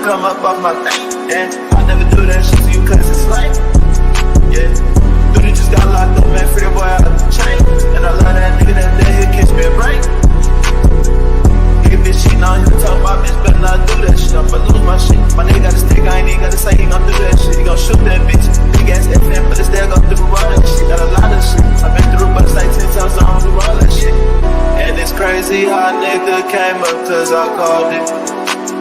come up off my thing. And I never do that shit to you cause it's like, yeah. Dude, just got locked up, man, free the boy out of the chain. And I love that nigga that day, he'll catch me a break. Nigga bitch cheating on him, tell my bitch better not do that shit. I'ma lose my shit. My nigga got a stick, I ain't even gotta say he gon' do that shit. He gon' shoot that bitch. Big ass FM, but it's there, gon' do all that shit. Got a lot of shit. I've been through but it's like 10 times, so I don't do all that shit. And it's crazy how a nigga came up cause I called it.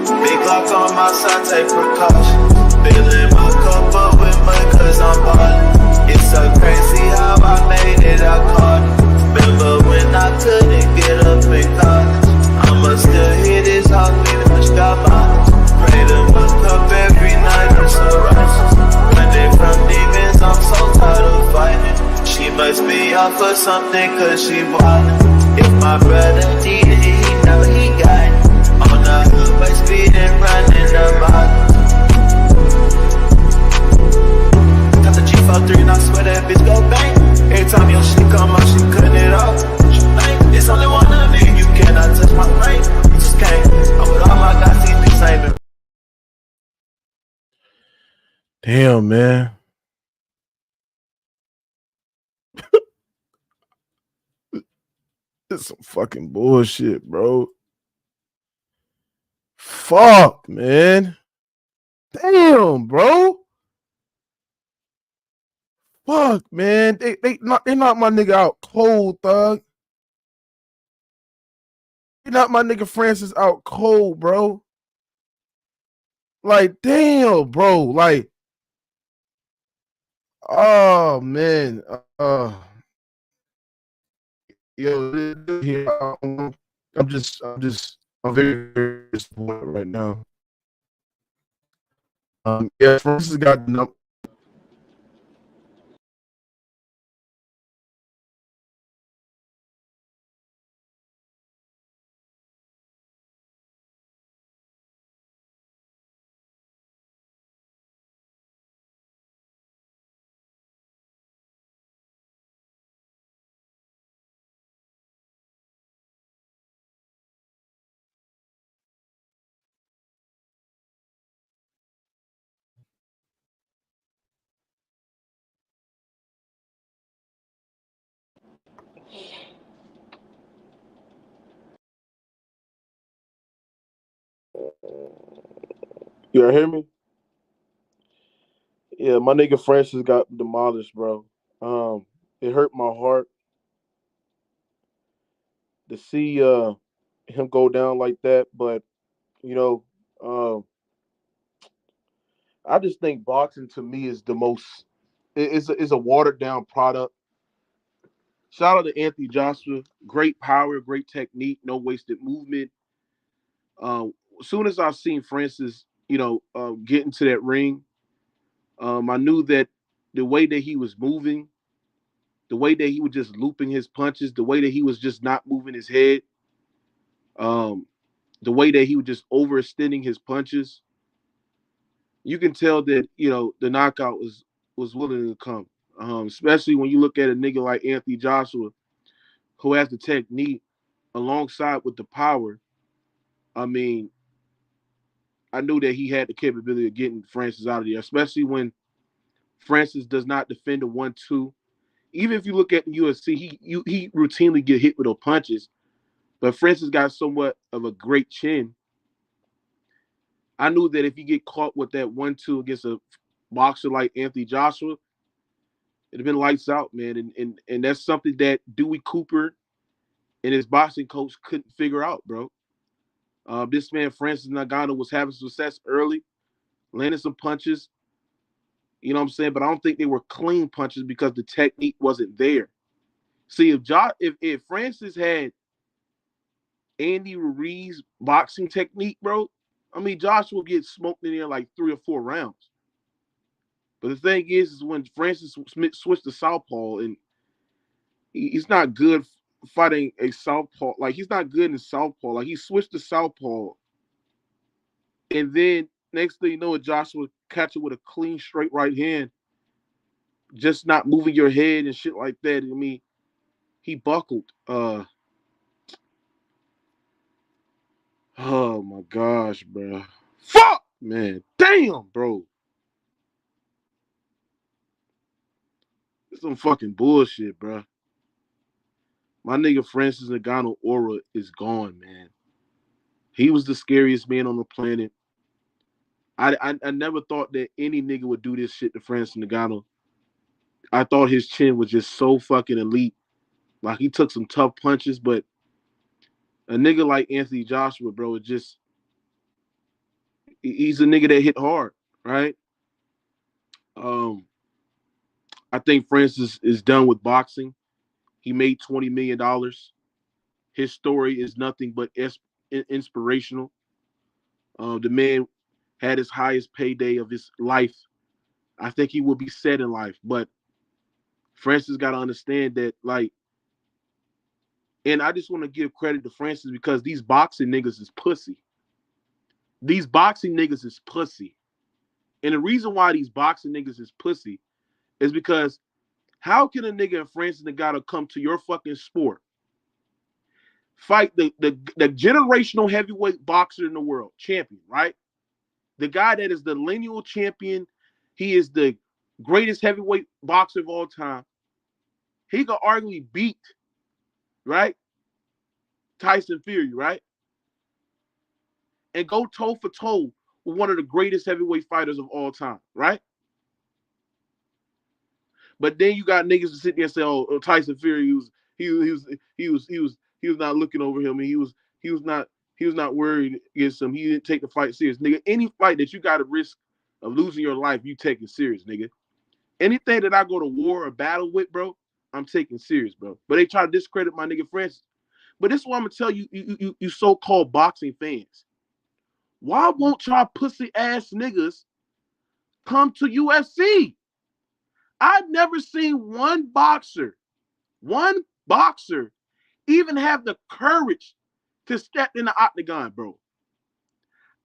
Big lock on my side, take precautions. Filling my cup up with mud cause I'm ballin'. It's so crazy how I made it, I caught it. Remember when I couldn't get up in college? I'ma still hit this house, leaving the sky bottles. Pray to my cup every night, I'm so righteous. Running from demons, I'm so tired of fighting. She must be out for something cause she wildin'. If my brother needed it, he know he got it. On the highway speeding, running the bottle. Got the G43 and I swear that bitch go bang. Every time your shit come out, she cutting it off. It's only one of me, you cannot touch my brain. You just can't. I'm with all my guys, these things ain't been. Damn, man. It's some fucking bullshit, bro. Fuck, man. Damn, bro. Fuck, man. They knocked my nigga out cold, thug. They knocked my nigga Francis out cold, bro. Like, damn, bro. Like, oh man. Yo, I'm very disappointed right now. Yeah, Francis got the number. You hear me? Yeah, my nigga Francis got demolished, bro. It hurt my heart to see him go down like that, but you know, I just think boxing to me is the most is a watered down product. Shout out to Anthony Joshua, great power, great technique, no wasted movement. As soon as I seen Francis, get into that ring, I knew that the way that he was moving, the way that he was just looping his punches, the way that he was just not moving his head, um, the way that he was just overextending his punches, you can tell that the knockout was willing to come. Especially when you look at a nigga like Anthony Joshua, who has the technique alongside with the power. I mean, I knew that he had the capability of getting Francis out of there, especially when Francis does not defend a 1-2. Even if you look at the UFC, he routinely get hit with those punches, but Francis got somewhat of a great chin. I knew that if you get caught with that 1-2 against a boxer like Anthony Joshua, it'd have been lights out, man. And that's something that Dewey Cooper and his boxing coach couldn't figure out, bro. This man, Francis Ngannou, was having success early, landing some punches. You know what I'm saying? But I don't think they were clean punches because the technique wasn't there. See, if Francis had Andy Ruiz's boxing technique, bro, I mean, Joshua will get smoked in there like 3 or 4 rounds. But the thing is when Francis switched to southpaw, and he's not good fighting a southpaw. Like, he's not good in southpaw. Like, he switched to southpaw, and then next thing you know, Joshua catch it with a clean, straight right hand, just not moving your head and shit like that. I mean, he buckled. Oh my gosh, bro. Fuck, Man, damn, bro. It's some fucking bullshit, bro. My nigga Francis Ngannou aura is gone, man. He was the scariest man on the planet. I never thought that any nigga would do this shit to Francis Ngannou. I thought his chin was just so fucking elite. Like, he took some tough punches, but a nigga like Anthony Joshua, bro, he's a nigga that hit hard, right? I think Francis is done with boxing. He made $20 million. His story is nothing but inspirational. The man had his highest payday of his life. I think he will be set in life, but Francis got to understand that, like, and I just want to give credit to Francis because these boxing niggas is pussy. These boxing niggas is pussy. And the reason why these boxing niggas is pussy is because how can a nigga in Francis Ngannou come to your fucking sport, fight the generational heavyweight boxer in the world, champion, right? The guy that is the lineal champion. He is the greatest heavyweight boxer of all time. He could arguably beat, right, Tyson Fury, right? And go toe for toe with one of the greatest heavyweight fighters of all time, right? But then you got niggas to sit there and say, "Oh, Tyson Fury, he was not looking over him, and he was not worried against him. He didn't take the fight serious, nigga. Any fight that you got a risk of losing your life, you take it serious, nigga. Anything that I go to war or battle with, bro, I'm taking serious, bro. But they try to discredit my nigga Francis. But this is what I'm gonna tell you, you so-called boxing fans. Why won't y'all pussy ass niggas come to UFC? I've never seen one boxer even have the courage to step in the octagon, bro.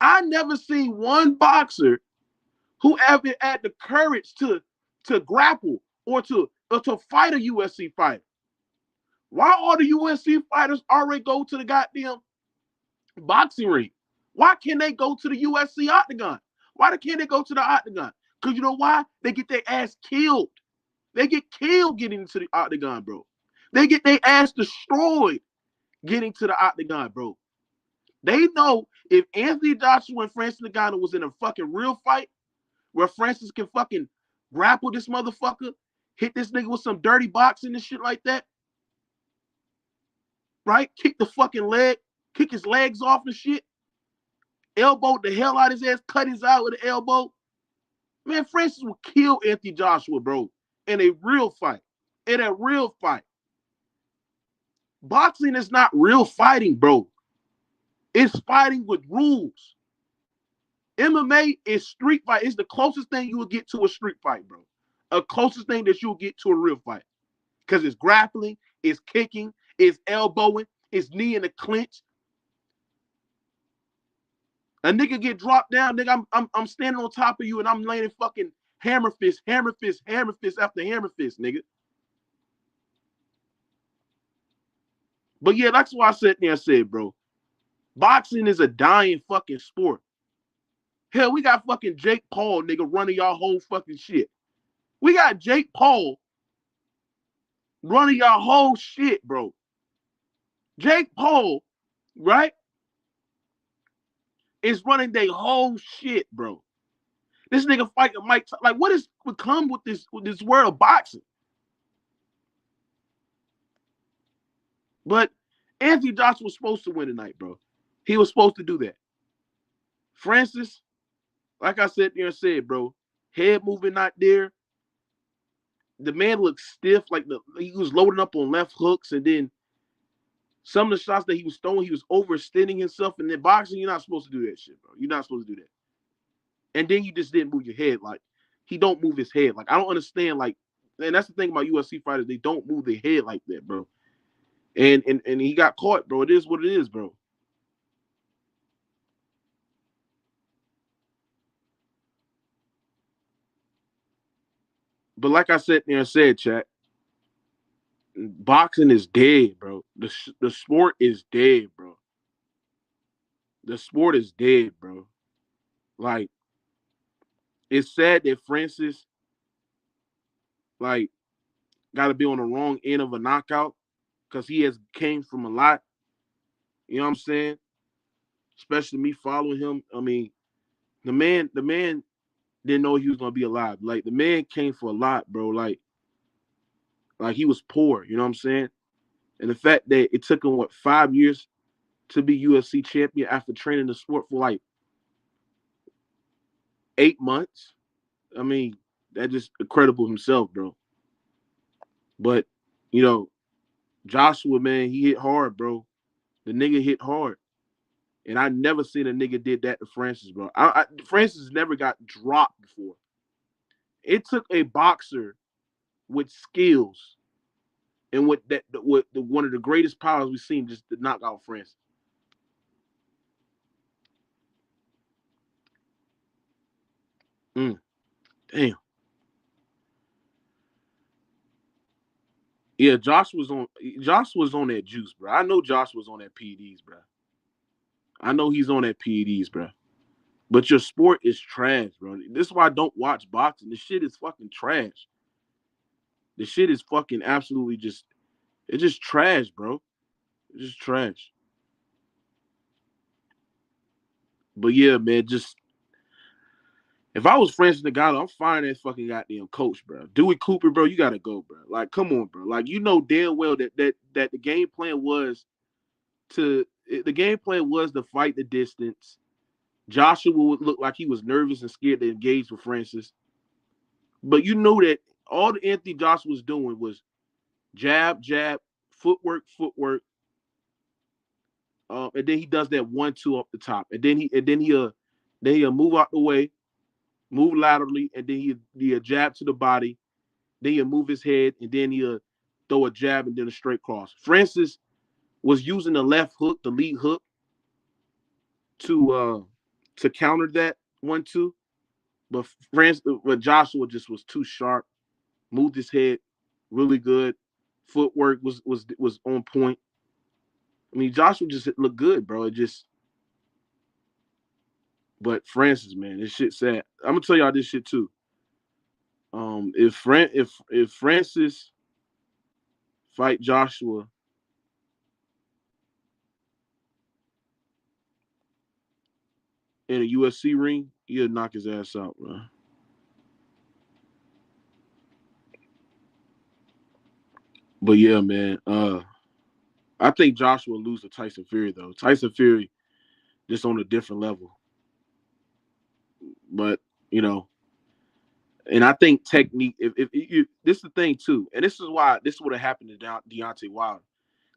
I never seen one boxer who ever had the courage to grapple or to fight a UFC fighter. Why all the UFC fighters already go to the goddamn boxing ring? Why can't they go to the UFC octagon? Why can't they go to the octagon? Because you know why? They get their ass killed. They get killed getting to the octagon, bro. They get their ass destroyed getting to the octagon, bro. They know if Anthony Joshua and Francis Ngannou was in a fucking real fight where Francis can fucking grapple this motherfucker, hit this nigga with some dirty boxing and shit like that, right? Kick the fucking leg, kick his legs off and shit, elbow the hell out of his ass, cut his eye with an elbow. Man, Francis will kill Anthony Joshua, bro, in a real fight. In a real fight. Boxing is not real fighting, bro. It's fighting with rules. MMA is street fight. It's the closest thing you will get to a street fight, bro. A closest thing that you'll get to a real fight. Because it's grappling, it's kicking, it's elbowing, it's knee in the clinch. A nigga get dropped down, nigga, I'm standing on top of you and I'm laying fucking hammer fist after hammer fist, nigga. But yeah, that's why I sat there and said, bro, boxing is a dying fucking sport. Hell, we got fucking Jake Paul, nigga, running y'all whole fucking shit. We got Jake Paul running y'all whole shit, bro. Jake Paul, right, is running their whole shit, bro. This nigga fighting Mike. Like, what has become with this world of boxing? But Anthony Joshua was supposed to win tonight, bro. He was supposed to do that. Francis, like I said there and said, bro, head moving not there. The man looked stiff, like he was loading up on left hooks, and then some of the shots that he was throwing, he was overextending himself. And in boxing, you're not supposed to do that shit, bro. You're not supposed to do that. And then you just didn't move your head. Like, he don't move his head. Like, I don't understand. Like, and that's the thing about UFC fighters. They don't move their head like that, bro. And he got caught, bro. It is what it is, bro. But like I said there and said, chat, boxing is dead, bro. The sport is dead, bro. The sport is dead, bro. Like, it's sad that Francis, like, got to be on the wrong end of a knockout because he has came from a lot. You know what I'm saying? Especially me following him. I mean, the man didn't know he was gonna be alive. Like, the man came for a lot, bro. Like he was poor. You know what I'm saying? And the fact that it took him 5 years to be UFC champion after training the sport for like 8 months. I mean, that just incredible himself, bro. But you know, Joshua, man, he hit hard, bro. The nigga hit hard. And I never seen a nigga did that to Francis, bro. Francis never got dropped before. It took a boxer with skills and with one of the greatest powers we've seen just to knock out Francis. Damn. Yeah, Josh was on that juice, bro. I know Josh was on that PEDs, bro. I know he's on that PEDs, bro. But your sport is trash, bro. This is why I don't watch boxing. This shit is fucking trash. The shit is fucking absolutely it's just trash, bro. It's just trash. But yeah, man, just if I was Francis Ngannou, I'm firing that fucking goddamn coach, bro. Dewey Cooper, bro, you gotta go, bro. Like, come on, bro. Like, you know damn well that the game plan was to fight the distance. Joshua would look like he was nervous and scared to engage with Francis. But you know that all the Anthony Joshua was doing was jab, jab, footwork, and then he does that 1-2 up the top, and then he'll move out the way, move laterally, and then he'll jab to the body, then he'll move his head, and then he'll throw a jab and then a straight cross. Francis was using the left hook, the lead hook, to counter that 1-2, but Joshua just was too sharp, moved his head really good, footwork was on point. I mean, Joshua just looked good, bro. But Francis, man, this shit sad. I'm gonna tell y'all this shit too. If Francis fight Joshua in a UFC ring, he'll knock his ass out, bro. But yeah, man. I think Joshua will lose to Tyson Fury though. Tyson Fury just on a different level. But you know, and I think technique. If you, this is the thing too, and this is why this would have happened to Deontay Wilder.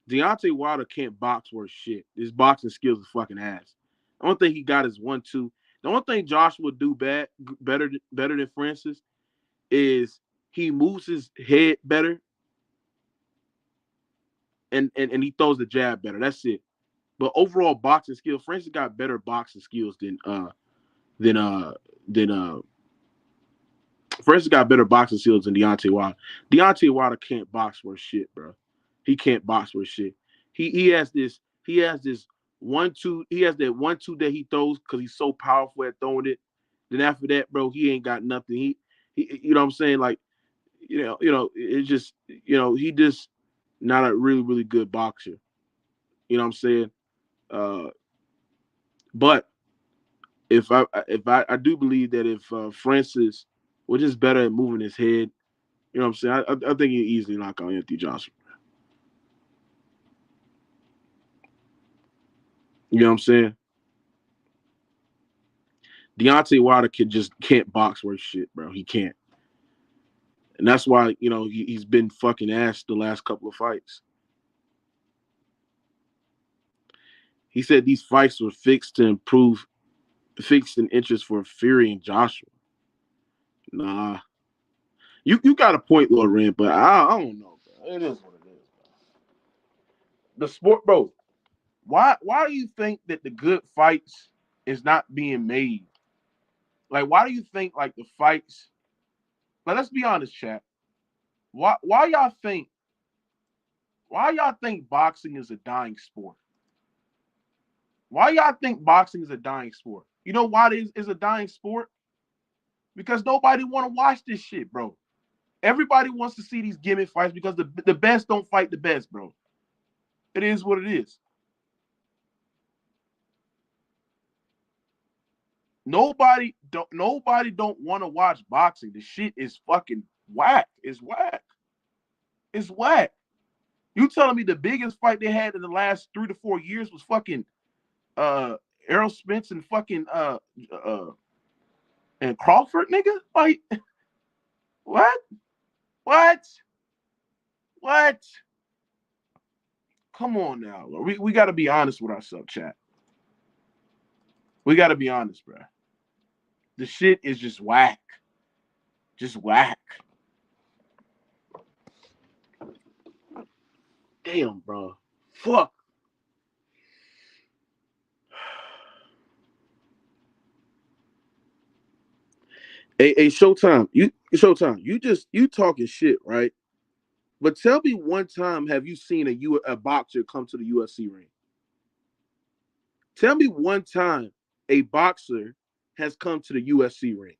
Deontay Wilder can't box worth shit. His boxing skills is fucking ass. The only thing he got is 1-2. The only thing Joshua would do better than Francis is he moves his head better and he throws the jab better. That's it. But overall boxing skill, Francis got better boxing skills than Francis got better boxing skills than Deontay Wilder. Deontay Wilder can't box worth shit, bro. He can't box worth shit. He has this 1-2. He has that 1-2 that he throws because he's so powerful at throwing it. Then after that, bro, he ain't got nothing. He you know what I'm saying? Like, it's just, he just not a really, really good boxer. You know what I'm saying? But if I do believe that if Francis was just better at moving his head, you know what I'm saying? I think he'd easily knock out Anthony Joshua. You know what I'm saying? Deontay Wilder can't box worth shit, bro. He can't. And that's why, he's been fucking ass the last couple of fights. He said these fights were fixed in interest for Fury and Joshua. Nah. You got a point, Lord Rand, but I don't know, bro. It is what it is, bro. The sport, bro. Why do you think that the good fights is not being made? Like, why do you think like the fights? Like, let's be honest, chat. Why y'all think boxing is a dying sport? Why y'all think boxing is a dying sport? You know why this is a dying sport? Because nobody want to watch this shit, bro. Everybody wants to see these gimmick fights because the best don't fight the best, bro. It is what it is. Nobody don't want to watch boxing. The shit is fucking whack. It's whack. It's whack. You telling me the biggest fight they had in the last 3 to 4 years was fucking Errol Spence and fucking and Crawford, nigga? Like what? What? What? Come on now. We got to be honest with ourselves, chat. We got to be honest, bro. The shit is just whack. Just whack. Damn, bro. Fuck. Hey, Showtime. You talking shit, right? But tell me one time have you seen a boxer come to the UFC ring? Tell me one time a boxer has come to the UFC ring.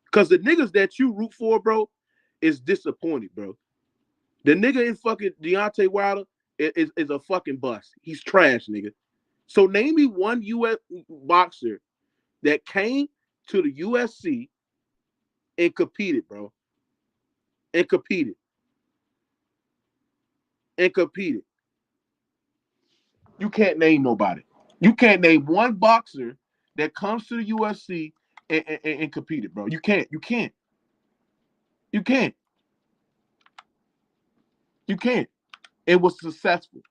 Because the niggas that you root for, bro, is disappointed, bro. The nigga in fucking Deontay Wilder is a fucking bust. He's trash, nigga. So name me one US boxer that came to the UFC and competed, bro. And competed. You can't name nobody. You can't name one boxer that comes to the UFC and competed, bro. You can't. It was successful.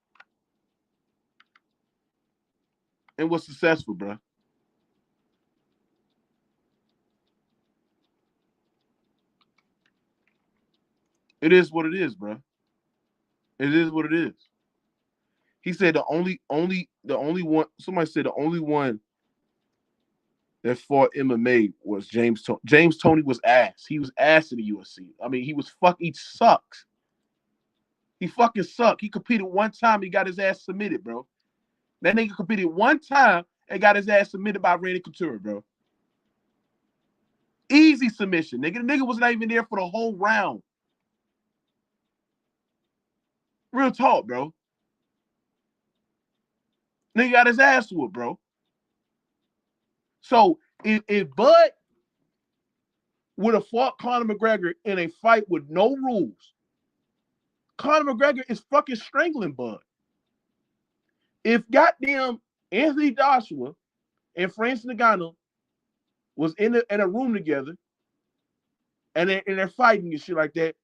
Bro. It is what it is, bro. It is what it is. He said the only one. Somebody said the only one that fought MMA was James Toney. James Toney was ass. He was ass in the UFC. I mean, he sucks. He fucking sucked. He competed one time. He got his ass submitted, bro. That nigga competed one time and got his ass submitted by Randy Couture, bro. Easy submission, nigga. The nigga was not even there for the whole round. Real talk, bro. Nigga got his ass whooped, bro. So if Bud would have fought Conor McGregor in a fight with no rules, Conor McGregor is fucking strangling Bud. If goddamn Anthony Joshua and Francis Ngannou was in a room together and they're fighting and shit like that,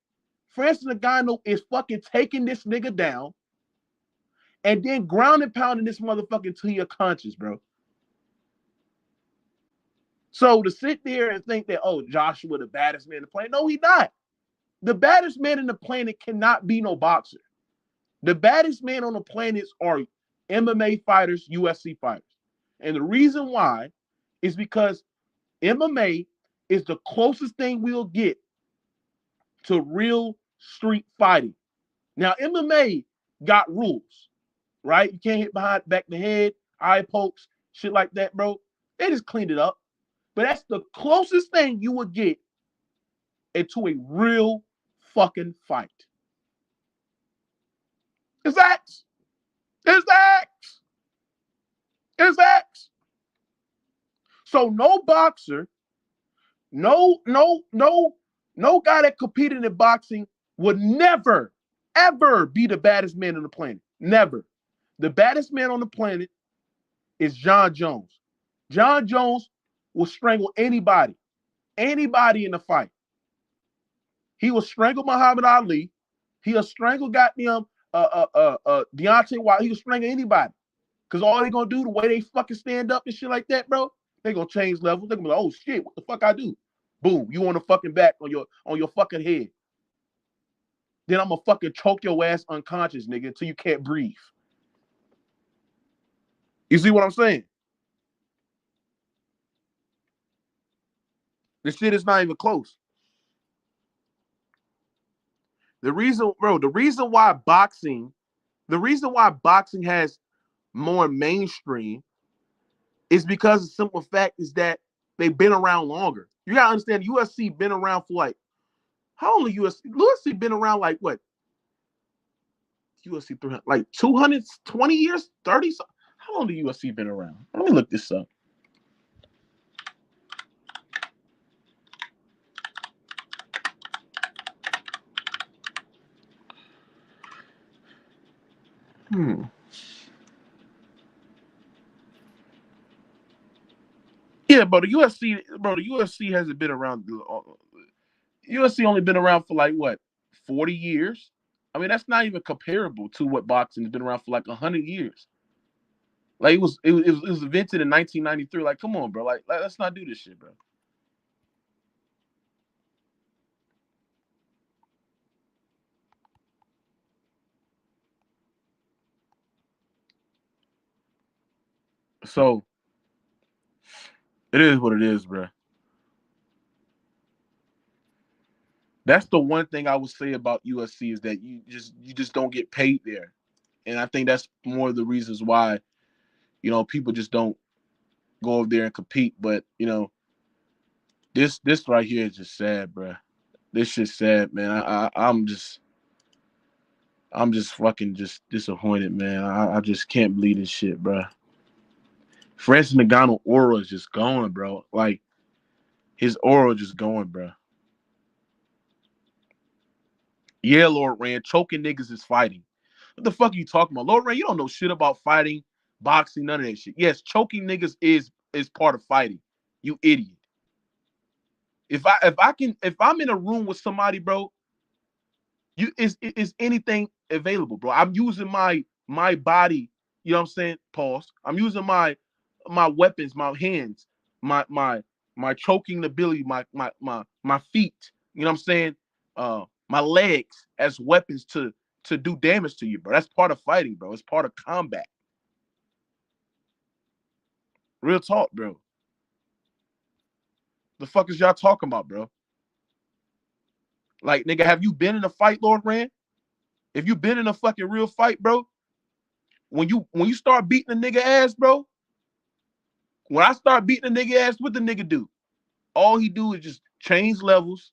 Francis Ngannou is fucking taking this nigga down and then ground and pounding this motherfucker to your conscience, bro. So to sit there and think that, oh, Joshua the baddest man in the planet. No, he's not. The baddest man in the planet cannot be no boxer. The baddest man on the planet are MMA fighters, UFC fighters. And the reason why is because MMA is the closest thing we'll get to real street fighting. Now, MMA got rules, right? You can't hit behind back the head, eye pokes, shit like that, bro. They just cleaned it up. But that's the closest thing you would get into a real fucking fight. It's facts. It's facts. It's facts. So no boxer, no guy that competed in boxing would never, ever be the baddest man on the planet. Never. The baddest man on the planet is John Jones. John Jones will strangle anybody in the fight. He will strangle Muhammad Ali. He'll strangle goddamn Deontay Wilder. He'll strangle anybody. Because all they gonna do, the way they fucking stand up and shit like that, bro, they gonna change levels. They're gonna be like, oh shit, what the fuck I do? Boom, you on the fucking back on your fucking head. Then I'm gonna fucking choke your ass unconscious, nigga, until you can't breathe. You see what I'm saying? This shit is not even close. The reason why boxing has more mainstream It's because the simple fact is that they've been around longer. You gotta understand, UFC been around for like, how long UFC been around like what? UFC 300, like 220 years, 30. How long the UFC been around? Let me look this up. Yeah, bro. The UFC hasn't been around. UFC only been around for like what, 40 years? I mean, that's not even comparable to what boxing has been around for like 100 years. Like it was invented in 1993. Like, come on, bro. Like let's not do this shit, bro. So it is what it is, bro. That's the one thing I would say about UFC is that you just don't get paid there, and I think that's more of the reasons why people just don't go over there and compete. But this right here is just sad, bro. This shit's sad, man. I'm just fucking just disappointed, man. I just can't believe this shit, bro. Francis Ngannou aura is just going, bro. Like his aura just going, bro. Yeah, Lord Rand, choking niggas is fighting. What the fuck are you talking about? Lord Rand, you don't know shit about fighting, boxing, none of that shit. Yes, choking niggas is part of fighting. You idiot. If I'm in a room with somebody, bro, is anything available, bro. I'm using my body, you know what I'm saying? Pause. I'm using my weapons, my hands, my choking ability, my feet, you know what I'm saying? My legs as weapons to do damage to you, bro. That's part of fighting, bro. It's part of combat. Real talk, bro. The fuck is y'all talking about, bro? Like, nigga, have you been in a fight, Lord Rand? If you been in a fucking real fight, bro, when you start beating a nigga ass, bro, when I start beating a nigga ass, what the nigga do? All he do is just change levels,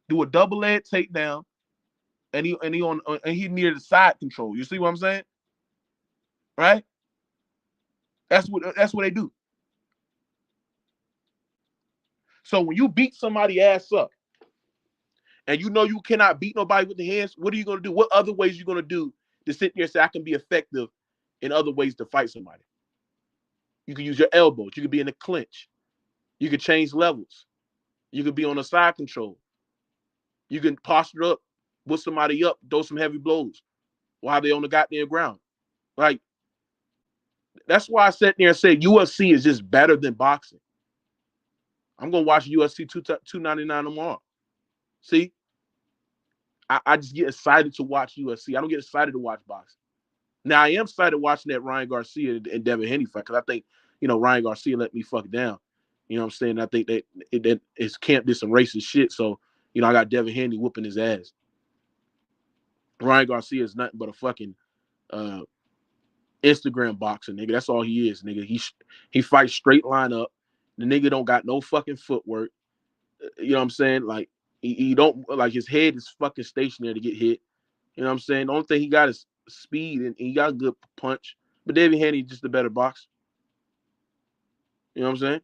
do a double leg takedown, and he near the side control. You see what I'm saying? Right? That's what they do. So when you beat somebody ass up, and you know you cannot beat nobody with the hands, what are you gonna do? What other ways are you gonna do to sit there and say I can be effective in other ways to fight somebody? You can use your elbows. You could be in a clinch. You can change levels. You could be on a side control. You can posture up, put somebody up, throw some heavy blows while they on the goddamn ground. Like, that's why I sat there and said UFC is just better than boxing. I'm gonna watch UFC 299 tomorrow. See, I just get excited to watch UFC. I don't get excited to watch boxing. Now I am excited watching that Ryan Garcia and Devin Haney fight because I think Ryan Garcia let me fuck down. You know what I'm saying? I think that his camp did some racist shit. So I got Devin Haney whooping his ass. Ryan Garcia is nothing but a fucking Instagram boxer, nigga. That's all he is, nigga. He fights straight line up. The nigga don't got no fucking footwork. You know what I'm saying? Like he don't, like, his head is fucking stationary to get hit. You know what I'm saying? The only thing he got is speed and he got a good punch. But David Haney just a better boxer. You know what I'm saying?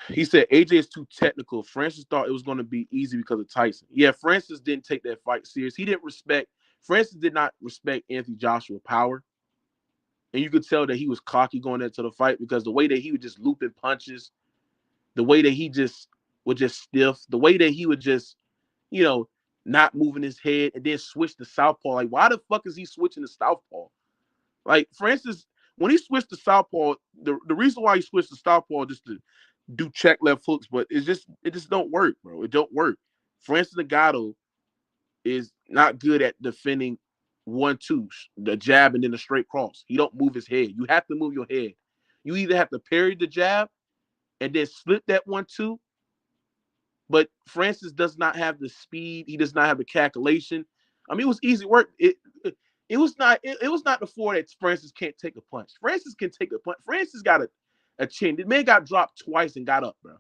He said AJ is too technical. Francis thought it was going to be easy because of Tyson. Yeah, Francis didn't take that fight serious. Francis did not respect Anthony Joshua's power. And you could tell that he was cocky going into the fight because the way that he would just looping punches, the way that he just would just stiff, the way that he would just, not moving his head and then switch to southpaw. Like, why the fuck is he switching to southpaw? Like, Francis, when he switched to southpaw, the reason why he switched to southpaw just to do check left hooks, but it just don't work, bro. It don't work. Francis Ngannou is not good at defending 1-2, the jab and then the straight cross. He don't move his head. You have to move your head. You either have to parry the jab and then slip that 1-2. But Francis does not have the speed. He does not have the calculation. I mean, it was easy work. It was not. It was not before that Francis can't take a punch. Francis can take a punch. Francis got a chin. The man got dropped twice and got up, bro.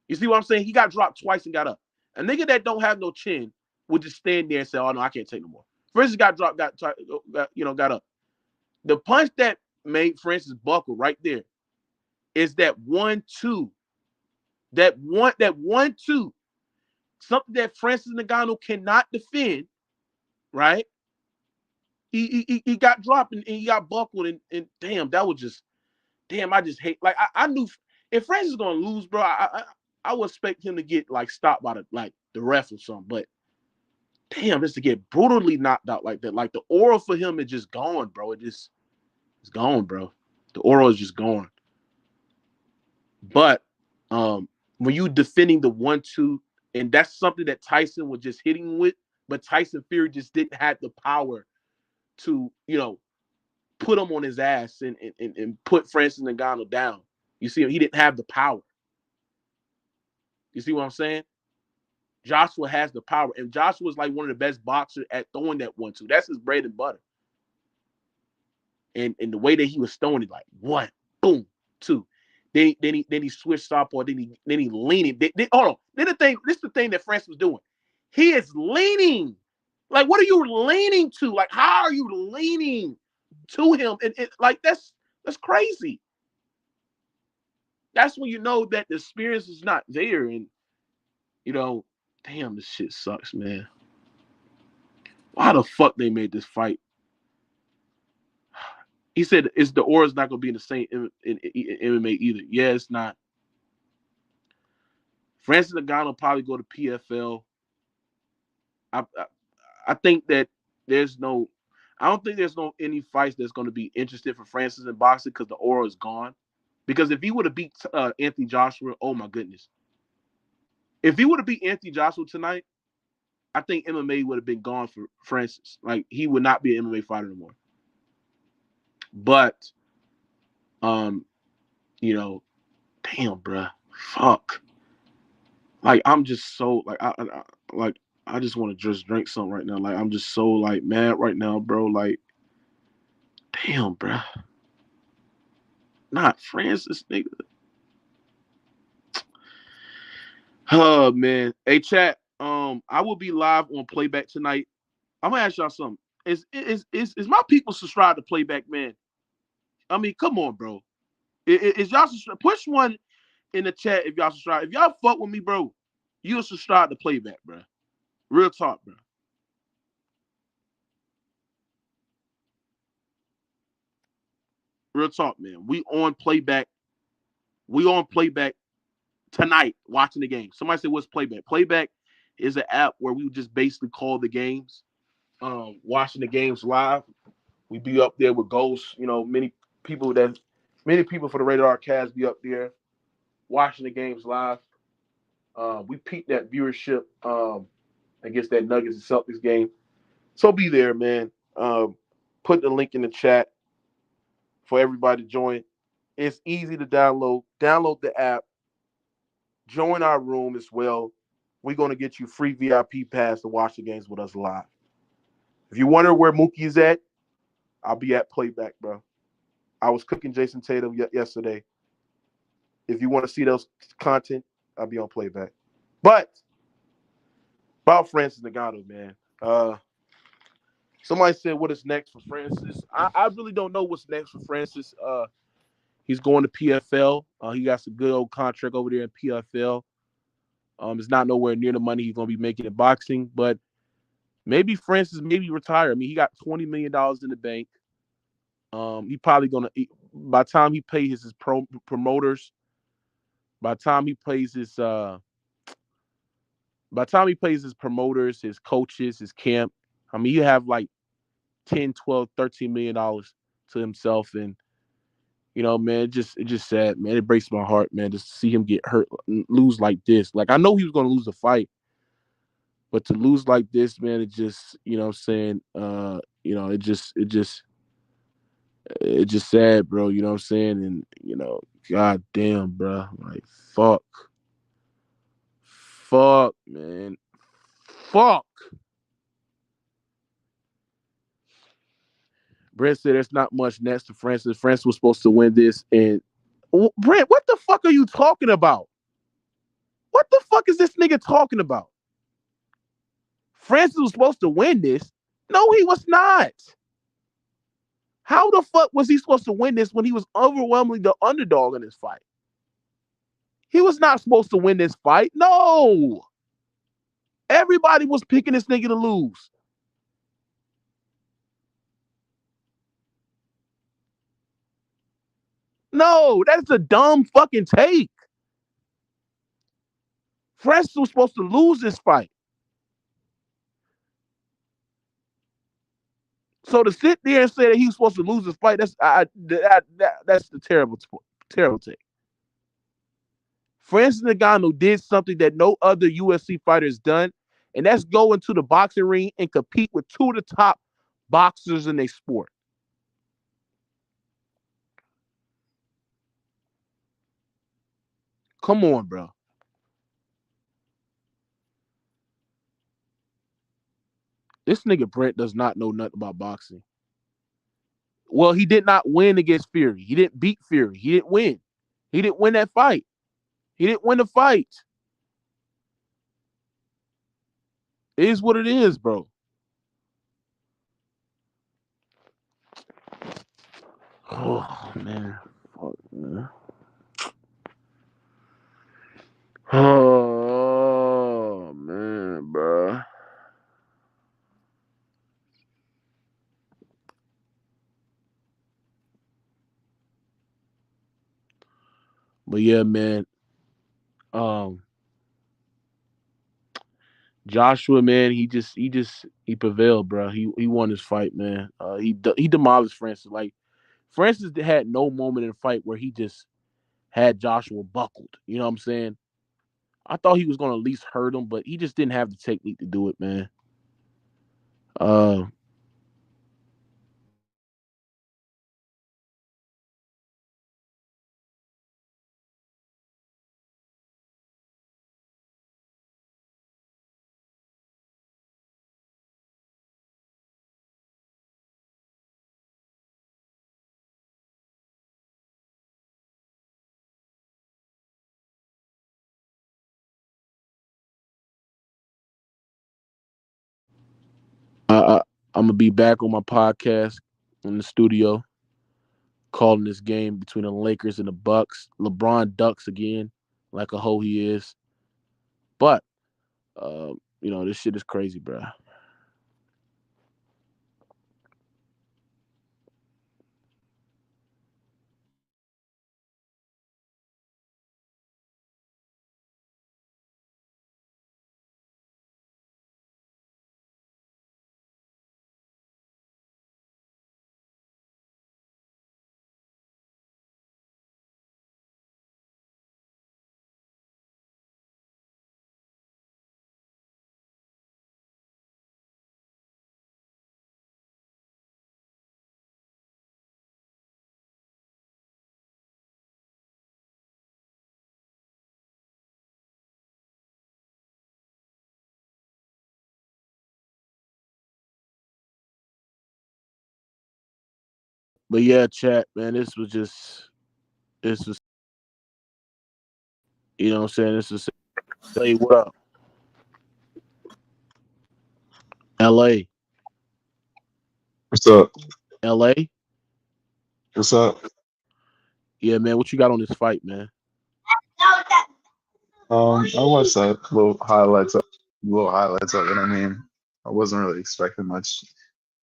You see what I'm saying? He got dropped twice and got up. A nigga that don't have no chin would just stand there and say, "Oh no, I can't take no more." Francis got dropped, got up. The punch that made Francis buckle right there is that 1-2. That 1-2. Something that Francis Ngannou cannot defend, right? He got dropped and he got buckled and damn, that was just damn. I just hate like I knew if Francis was gonna lose, bro. I would expect him to get like stopped by the ref or something. But damn, just to get brutally knocked out like that, like the aura for him is just gone, bro. It's gone, bro. The aura is just gone. But when you defending the 1-2, and that's something that Tyson was just hitting with, but Tyson Fury just didn't have the power to, put him on his ass and put Francis Ngannou down. You see, he didn't have the power. You see what I'm saying? Joshua has the power, and Joshua's like one of the best boxers at throwing that 1-2. That's his bread and butter. And the way that he was throwing it, like 1, boom, 2. Then he switched southpaw. Then he leaning. Hold on. This is the thing that Francis was doing. He is leaning. Like, what are you leaning to? Like, how are you leaning to him? And like that's crazy. That's when you know that the experience is not there. And damn, this shit sucks, man. Why the fuck they made this fight? He said the aura's not gonna be in the same in MMA either. Yeah, it's not. Francis Ngannou probably go to PFL. I think that I don't think there's no any fights that's going to be interested for Francis in boxing because the aura is gone. Because if he would have beat Anthony Joshua, oh my goodness. If he would have beat Anthony Joshua tonight, I think MMA would have been gone for Francis. Like, he would not be an MMA fighter anymore. But, damn, bruh, fuck. Like, I'm just so I just want to just drink something right now. Like, I'm just so like mad right now, bro. Like, damn, bruh. Not Francis, nigga. Oh man. Hey, chat. I will be live on Playback tonight. I'm gonna ask y'all something. Is my people subscribed to Playback, man? I mean, come on, bro. Is y'all subscribed? Push one in the chat if y'all subscribe. If y'all fuck with me, bro, you'll subscribe to Playback, bro. Real talk, bro. Real talk, man. We on Playback. We on Playback tonight watching the game. Somebody said, what's Playback? Playback is an app where we just basically call the games, watching the games live. We be up there with ghosts. Many people for the Radar Cast be up there watching the games live. We peaked that viewership against that Nuggets and Celtics game. So be there, man. Put the link in the chat for everybody to join. It's easy to download. Download the app. Join our room as well. We're going to get you free VIP pass to watch the games with us live. If you wonder where Mookie is at, I'll be at Playback, bro. I was cooking Jason Tatum yesterday. If you want to see those content, I'll be on Playback. But about Francis Ngannou, man. Somebody said, what is next for Francis? I really don't know what's next for Francis. He's going to PFL. He got some good old contract over there in PFL. It's not nowhere near the money he's going to be making in boxing, but maybe Francis retire. I mean, he got $20 million in the bank. He probably going to, by the time he pays his promoters, by the time he pays his promoters, his coaches, his camp, I mean, you have like 10, 12, $13 million to himself. And, man, it just sad, man. It breaks my heart, man, just to see him get hurt, lose like this. Like, I know he was going to lose the fight, but to lose like this, man, it just, I'm saying, it just sad, bro. You know what I'm saying? And, god damn, bro. Like, fuck, man. Fuck. Brent said there's not much next to Francis. Francis was supposed to win this, and Brent, what the fuck are you talking about? What the fuck is this nigga talking about? Francis was supposed to win this. No, he was not. How the fuck was he supposed to win this when he was overwhelmingly the underdog in this fight? He was not supposed to win this fight. No. Everybody was picking this nigga to lose. No, that's a dumb fucking take. Francis was supposed to lose this fight. So to sit there and say that he was supposed to lose this fight, that's the terrible take. Francis Ngannou did something that no other UFC fighter has done, and that's go into the boxing ring and compete with two of the top boxers in their sport. Come on, bro. This nigga Brent does not know nothing about boxing. Well, he did not win against Fury. He didn't beat Fury. He didn't win. He didn't win that fight. He didn't win the fight. It is what it is, bro. Oh man. Fuck, man. Oh man, bro. But yeah, man. Um, Joshua, man, he prevailed, bro. He won his fight, man. He demolished Francis. Like Francis had no moment in the fight where he just had Joshua buckled. You know what I'm saying? I thought he was gonna at least hurt him, but he just didn't have the technique to do it, man. Uh, I, I'm gonna be back on my podcast in the studio, calling this game between the Lakers and the Bucks. LeBron ducks again, like a hoe he is. But this shit is crazy, bro. But yeah, chat, man, this was you know what I'm saying. This is say what up, L.A. What's up? L.A. What's up? Yeah, man, what you got on this fight, man? I watched little highlights of it. I mean, I wasn't really expecting much.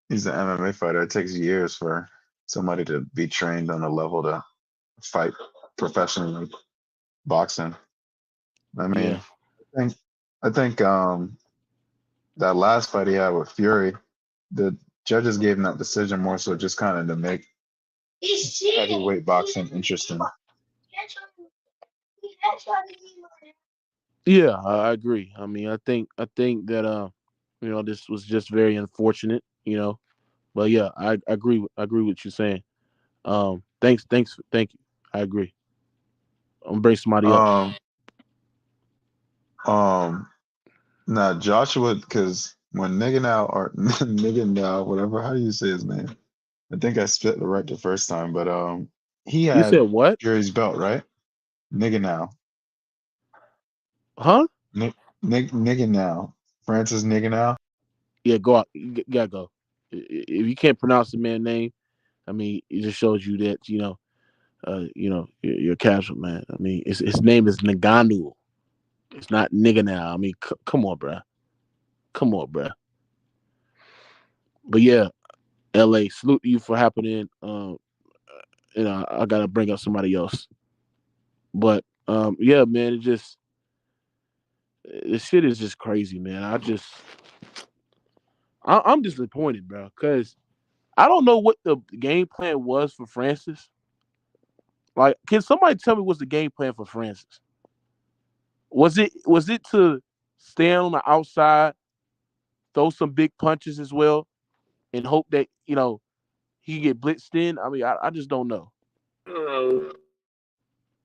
He's an MMA fighter. It takes years for somebody to be trained on a level to fight professionally boxing. I mean, Yeah, I think I think that last fight he had with Fury, the judges gave him that decision more so just kind of to make heavyweight boxing interesting. yeah, I agree. I mean, I think that this was just very unfortunate, But yeah, I agree with you saying. Thank you. I agree. I'm gonna bring somebody up. Um, um, Now Joshua, because when Ngannou or Ngannou, whatever, how do you say his name? I think I spit the right the first time, but he You said had what? Fury's belt, right? Nigga now. Huh? Nigga now. Francis nigga now. Yeah, go out. You gotta go. If you can't pronounce the man's name, I mean, it just shows you that you're a casual man. I mean, his name is Ngannou. It's not nigga now. I mean, come on, bruh. Come on, bruh. But yeah, L.A. Salute you for happening. I gotta bring up somebody else. But yeah, man, this shit is just crazy, man. I'm disappointed, bro, because I don't know what the game plan was for Francis. Like, can somebody tell me what's the game plan for Francis? Was it to stand on the outside, throw some big punches as well, and hope that he can get blitzed in? I mean, I just don't know. Oh,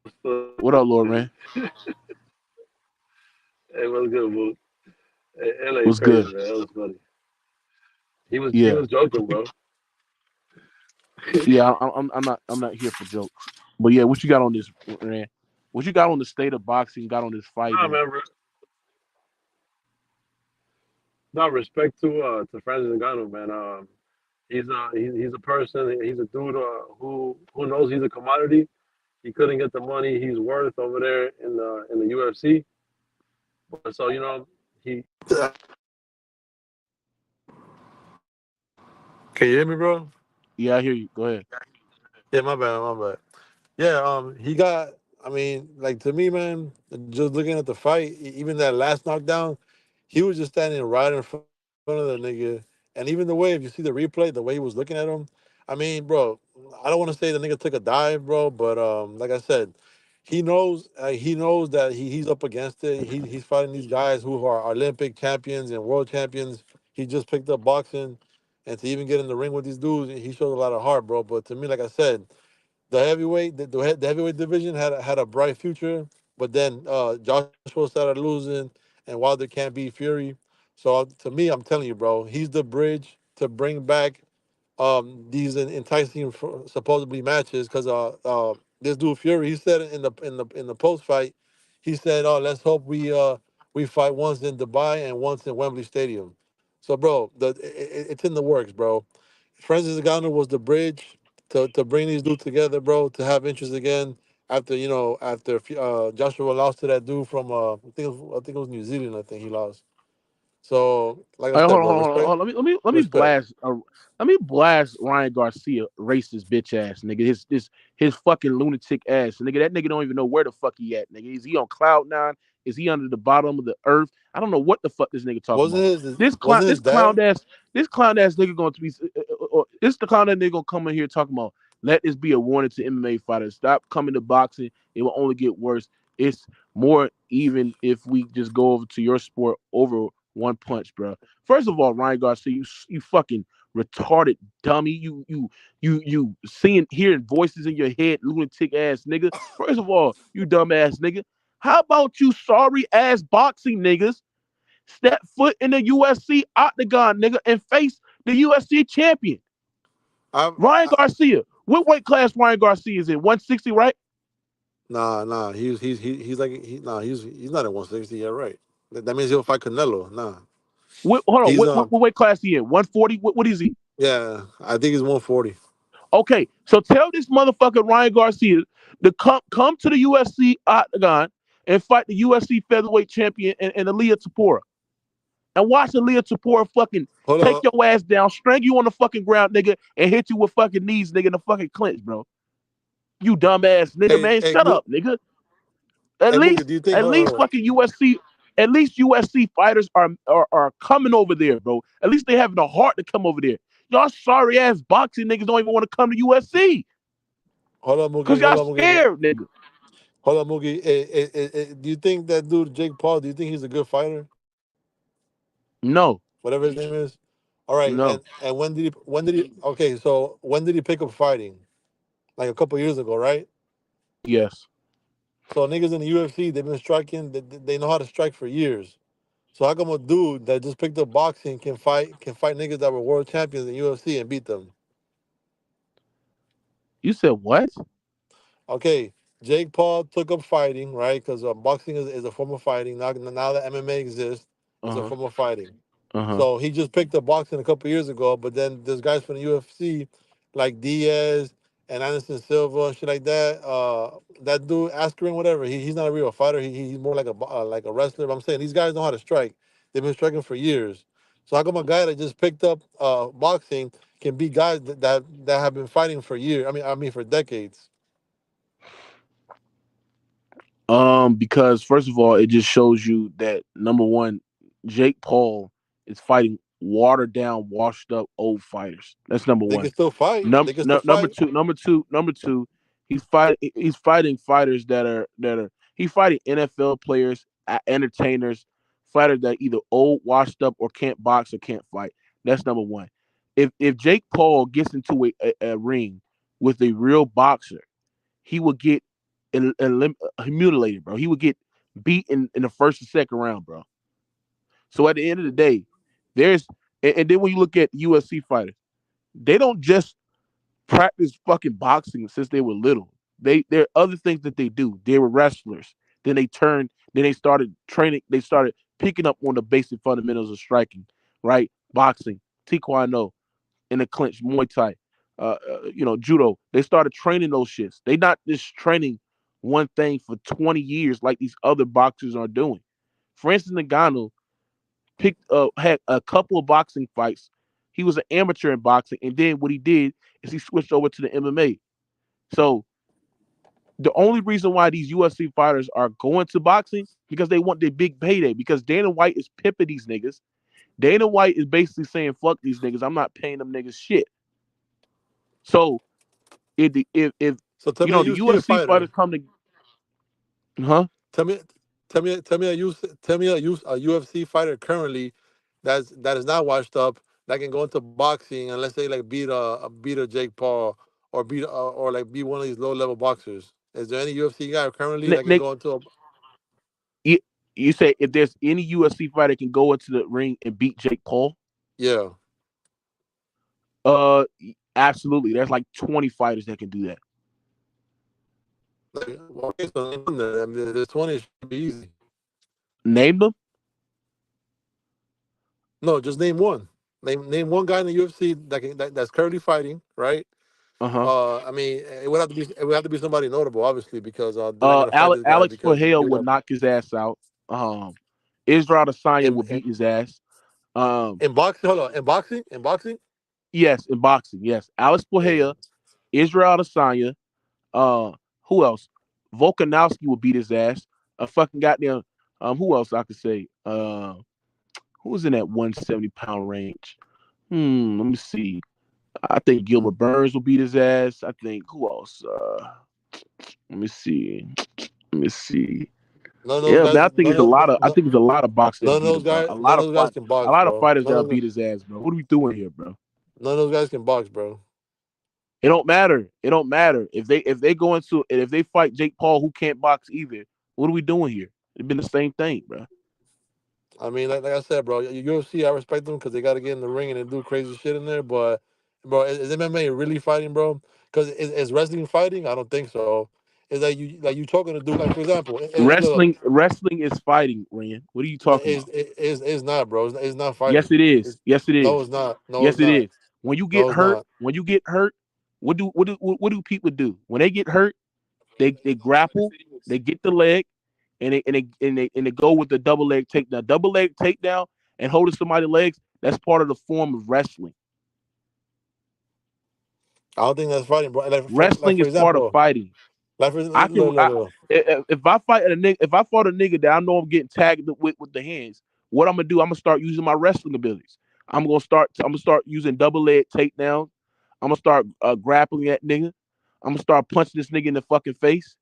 that's funny. What up, Lord man? Hey, what's good, bro? Hey, LA What's crazy, good? man. That was funny. He Yeah, was joking, bro. yeah. I'm not here for jokes. But yeah, what you got on this, man? What you got on the state of boxing? Got on this fight, Nah, and man. Not respect to Francis Ngannou, man. He's a person. He's a dude who knows he's a commodity. He couldn't get the money he's worth over there in the UFC. But so he. Can you hear me, bro? yeah, I hear you. Go ahead. Yeah, my bad, my bad. Yeah, he got. I mean, like to me, man, just looking at the fight, even that last knockdown, he was just standing right in front of the nigga, and even the way, if you see the replay, the way he was looking at him, I mean, bro, I don't want to say the nigga took a dive, bro, but like I said, he knows that he's up against it. He's fighting these guys who are Olympic champions and world champions. He just picked up boxing, and to even get in the ring with these dudes, he showed a lot of heart, bro. But to me, like I said, the heavyweight division had a bright future, but then Joshua started losing, and Wilder can't beat Fury. So to me, I'm telling you, bro, he's the bridge to bring back these enticing supposedly matches. Because this dude Fury, he said in the post fight, he said, "Oh, let's hope we fight once in Dubai and once in Wembley Stadium." So, bro, it's in the works, bro. Francis Ngannou was the bridge to bring these dudes together, bro. To have interest again after Joshua lost to that dude from I think it was New Zealand. I think he lost. So, like I All right, said, hold on, bro, hold on, hold respect, on. Let me respect. blast Ryan Garcia, racist bitch ass nigga. His fucking lunatic ass nigga. That nigga don't even know where the fuck he at, nigga. Is he on cloud nine? Is he under the bottom of the earth? I don't know what the fuck this nigga talking Wasn't about. his This clown, wasn't this his clown dad? ass, this clown ass nigga going to be. This the clown that nigga gonna come in here talking about. Let this be a warning to MMA fighters. Stop coming to boxing. It will only get worse. It's more even if we just go over to your sport over one punch, bro. First of all, Ryan Garcia, you fucking retarded dummy. You seeing hearing voices in your head, lunatic ass nigga. First of all, you dumb ass nigga. How about you sorry ass boxing niggas step foot in the USC octagon, nigga, and face the USC champion, I, Ryan I Garcia? What weight class Ryan Garcia is in? 160, right? nah. He's like nah. He's not at 160. Yeah, right. That means he'll fight Canelo. Nah, Hold on. he's What weight class he in? 140? What is he? yeah. I think he's 140. Okay, so tell this motherfucker Ryan Garcia to come to the UFC octagon and fight the UFC featherweight champion and Aaliyah Tapora. And watch Aaliyah Tapora fucking Hold take on. your ass down, strangle you on the fucking ground, nigga, and hit you with fucking knees, nigga, in the fucking clinch, bro. You dumbass nigga, Hey, man. hey, Shut up, nigga. At Mookie, least, do you think? at Hold on, least hold on. fucking UFC, at least UFC fighters are coming over there, bro. At least they having the heart to come over there. Y'all sorry ass boxing niggas don't even want to come to USC. Hold on, Cause Mookie. y'all Hold on, Mookie. scared, nigga. Hold on, Mookie. Do you think that dude Jake Paul? Do you think he's a good fighter? No, Whatever his name is. All right. And no. and when did he? Okay, so when did he pick up fighting? Like a couple years ago, right? Yes. So niggas in the UFC, they've been striking. They know how to strike for years. So how come a dude that just picked up boxing can fight niggas that were world champions in UFC and beat them? You said what? Okay, Jake Paul took up fighting, right? Because boxing is a form of fighting. Now that MMA exists, Uh it's a huh. form of fighting. Uh huh. So he just picked up boxing a couple years ago, but then there's guys from the UFC like Diaz and Anderson Silva and shit like that. That dude Askren, whatever. He's not a real fighter. He's more like a wrestler. But I'm saying these guys know how to strike. They've been striking for years. So how come a guy that just picked up boxing can beat guys that have been fighting for years? I mean for decades. Because first of all, it just shows you that number one, Jake Paul is fighting watered down, washed up old fighters. That's number They one. can still fight. They can still Number fight. two, number two. He's fighting fighters he's fighting NFL players, entertainers, fighters that either old, washed up, or can't box or can't fight. That's number one. If Jake Paul gets into a ring with a real boxer, he would get mutilated, bro. He would get beat in the first and second round, bro. So at the end of the day, there's and then when you look at UFC fighters, they don't just practice fucking boxing since they were little. There are other things that they do. They were wrestlers. Then they started training, they started picking up on the basic fundamentals of striking, right? Boxing, taekwondo, in the clinch, Muay Thai, judo. They started training those shits. They not just training one thing for 20 years like these other boxers are doing. Francis Ngannou had a couple of boxing fights. He was an amateur in boxing, and then what he did is he switched over to the MMA. So the only reason why these UFC fighters are going to boxing because they want their big payday. Because Dana White is pimping these niggas. Dana White is basically saying, "Fuck these niggas. I'm not paying them niggas shit." So if So tell me a the UFC UFC fighters fighter. come to, huh? Tell me, tell me a UFC fighter currently that is not washed up that can go into boxing and let's say like beat a Jake Paul or or like beat one of these low level boxers. Is there any UFC guy currently that can Nick, go into a you, you say if there's any UFC fighter can go into the ring and beat Jake Paul, yeah? uh, absolutely. There's like 20 fighters that can do that. Like, well, okay, so name them then. I mean, there's 20 should be easy. Name them. No, just name one. Name one guy in the UFC that's currently fighting, right? Uh huh. I mean, it would have to be somebody notable, obviously, because they're not gonna fight this guy Alex because Fahel you would know knock his ass out. Israel Adesanya in would beat his ass. Um, in boxing. Hold on, in boxing. yes, in boxing, yes. Alex Yeah. Fahel, Israel Adesanya. Uh, who else? Volkanovski would beat his ass. A fucking goddamn. Who else I could say? Who's in that 170-pound range? Let me see. I think Gilbert Burns will beat his ass. I think who else? Let me see. Let me see. None of those Yeah, guys. man. I think it's a lot of boxers that None of beat those him, bro. guys. None of those guys can A box, lot of bro. fighters that'll beat his ass, bro. What are we doing here, bro? None of those guys can box, bro. It don't matter. It don't matter if they go into and if they fight Jake Paul who can't box either. What are we doing here? It's been the same thing, bro. I mean, like I said, bro, UFC, I respect them because they got to get in the ring and they do crazy shit in there. But, bro, is MMA really fighting, bro? Because is wrestling fighting? I don't think so. It's like you talking to dude. Like for example, look, Wrestling is fighting, Ryan. What are you talking about? it's not, bro. It's not Yes, fighting. it is. It's, Yes, it no, is. it's not. No, Yes, it's it not. is. No, it's not. When you get hurt, what do people do? When they get hurt, they grapple, they get the leg, and they go with the double leg takedown. Double leg takedown and holding somebody's legs, that's part of the form of wrestling. I don't think that's fighting, bro. Like Wrestling for is part of example, fighting. look, look, look. If I fight a nigga, if I fought a nigga that I know I'm getting tagged with the hands, what I'm gonna do? I'm gonna start using my wrestling abilities. I'm gonna start using double leg takedowns. I'm gonna start grappling that nigga. I'm gonna start punching this nigga in the fucking face.